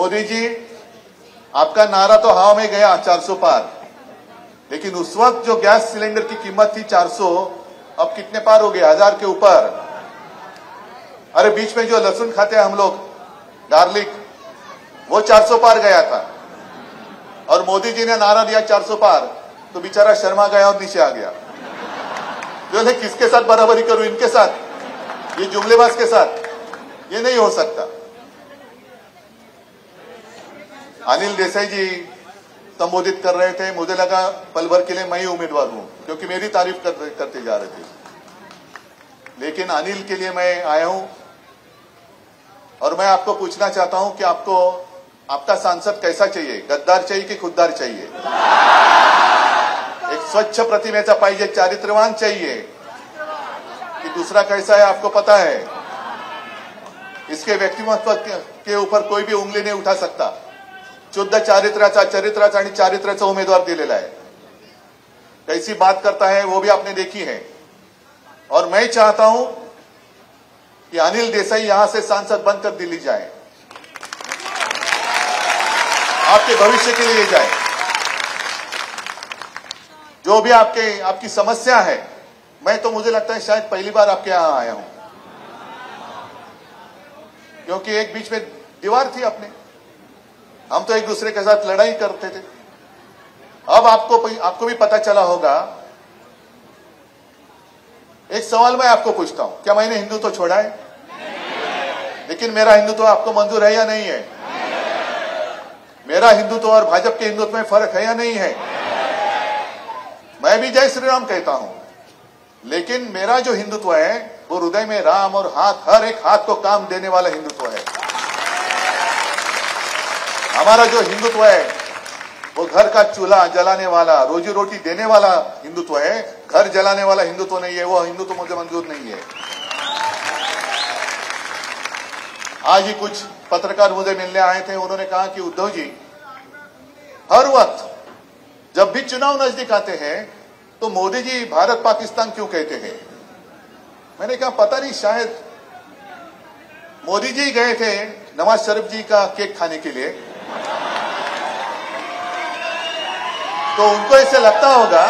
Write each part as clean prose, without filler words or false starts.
मोदी जी, आपका नारा तो हवा में गया 400 पार, लेकिन उस वक्त जो गैस सिलेंडर की कीमत थी 400, अब कितने पार हो गए? 1000 के ऊपर। अरे बीच में जो लहसुन खाते हैं हम लोग, गार्लिक, वो 400 पार गया था, और मोदी जी ने नारा दिया 400 पार, तो बेचारा शर्मा गया और नीचे आ गया। जो किसके साथ बराबरी करूं? इनके साथ, ये जुमलेबाज के साथ? ये नहीं हो सकता। अनिल देसाई जी संबोधित कर रहे थे, मुझे लगा पल भर के लिए मैं ही उम्मीदवार हूं, क्योंकि मेरी तारीफ करते जा रहे थे, लेकिन अनिल के लिए मैं आया हूं। और मैं आपको पूछना चाहता हूं कि आपको आपका सांसद कैसा चाहिए? गद्दार चाहिए कि खुददार चाहिए? एक स्वच्छ प्रतिमेचा पाहिजे, चारित्र्यवान चाहिए कि दूसरा कैसा है आपको पता है? इसके व्यक्तिमत्व के ऊपर कोई भी उंगली नहीं उठा सकता। शुद्ध चरित्राचा आणि चारित्र्याचा उमेदवार दिलेला है। कैसी बात करता है वो भी आपने देखी है। और मैं चाहता हूं कि अनिल देसाई यहां से सांसद बनकर दिल्ली जाए, आपके भविष्य के लिए जाए। जो भी आपकी समस्या है, मैं तो मुझे लगता है शायद पहली बार आपके यहां आया हूं, क्योंकि एक बीच में दीवार थी अपने, हम तो एक दूसरे के साथ लड़ाई करते थे। अब आपको भी पता चला होगा। एक सवाल मैं आपको पूछता हूं, क्या मैंने हिंदुत्व छोड़ा है? लेकिन मेरा हिंदुत्व आपको मंजूर है या नहीं है? मेरा हिंदुत्व और भाजपा के हिंदुत्व में फर्क है या नहीं है? मैं भी जय श्री राम कहता हूं, लेकिन मेरा जो हिंदुत्व है वो हृदय में राम और हर एक हाथ को काम देने वाला हिंदुत्व है। हमारा जो हिंदुत्व है वो घर का चूल्हा जलाने वाला, रोजी रोटी देने वाला हिंदुत्व है, घर जलाने वाला हिंदुत्व नहीं है। वो हिंदुत्व मुझे मंजूर नहीं है। आज ही कुछ पत्रकार मुझे मिलने आए थे, उन्होंने कहा कि उद्धव जी, हर वक्त जब भी चुनाव नजदीक आते हैं तो मोदी जी भारत पाकिस्तान क्यों कहते हैं? मैंने कहा पता नहीं, शायद मोदी जी गए थे नवाज शरीफ जी का केक खाने के लिए, तो उनको ऐसे लगता होगा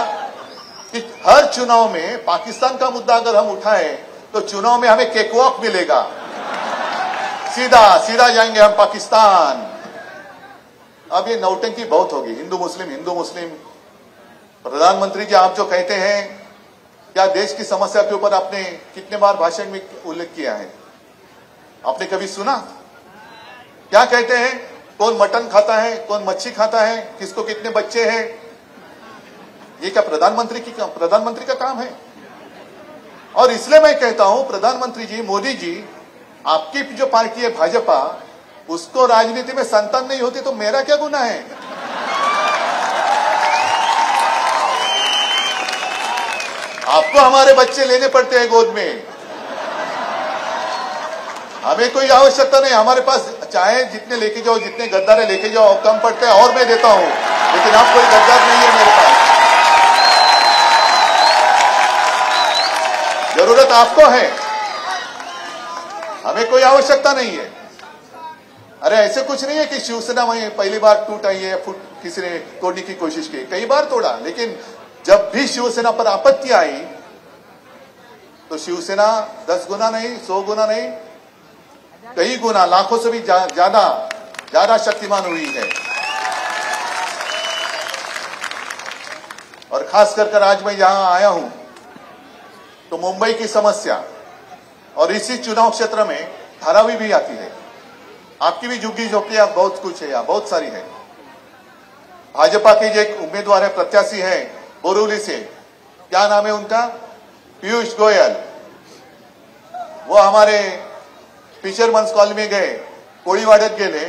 कि हर चुनाव में पाकिस्तान का मुद्दा अगर हम उठाएं तो चुनाव में हमें केक वॉक मिलेगा, सीधा जाएंगे हम पाकिस्तान। अब ये नौटंकी बहुत होगी। हिंदू मुस्लिम। प्रधानमंत्री जी, आप जो कहते हैं, क्या देश की समस्या के ऊपर आपने कितने बार भाषण में उल्लेख किया है? आपने कभी सुना? क्या कहते हैं? कौन मटन खाता है, कौन मच्छी खाता है, किसको कितने बच्चे हैं? ये क्या प्रधानमंत्री का काम है? और इसलिए मैं कहता हूं, प्रधानमंत्री जी, मोदी जी, आपकी जो पार्टी है भाजपा, उसको राजनीति में संतान नहीं होती तो मेरा क्या गुनाह है? आपको हमारे बच्चे लेने पड़ते हैं गोद में, हमें कोई आवश्यकता नहीं। हमारे पास चाहे जितने लेके जाओ, जितने गद्दार लेके जाओ, कम पड़ते हैं और मैं देता हूं, लेकिन आप कोई गद्दार नहीं है मेरे पास। जरूरत आपको है, हमें कोई आवश्यकता नहीं है। अरे ऐसे कुछ नहीं है कि शिवसेना में पहली बार टूट आई है, किसी ने तोड़ने की कोशिश की, कई बार तोड़ा, लेकिन जब भी शिवसेना पर आपत्ति आई तो शिवसेना 10 गुना नहीं, 100 गुना नहीं, कई गुना, लाखों से भी ज्यादा शक्तिमान हुई है। और खास कर आज मैं यहां आया हूं तो मुंबई की समस्या और इसी चुनाव क्षेत्र में धारावी भी आती है। आपकी भी झुग्गी झोपड़ियां बहुत कुछ है, यहाँ बहुत सारी है। भाजपा के जो एक उम्मीदवार है, प्रत्याशी है बोरीवली से, क्या नाम है उनका? पीयूष गोयल। वो हमारे फिशरमन्स कॉलनी में गए, कोळीवाड्यात गेले,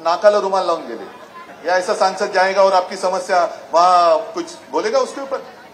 नाकाला रुमाल लावून गेले। या ऐसा सांसद जाएगा और आपकी समस्या वहां कुछ बोलेगा उसके ऊपर?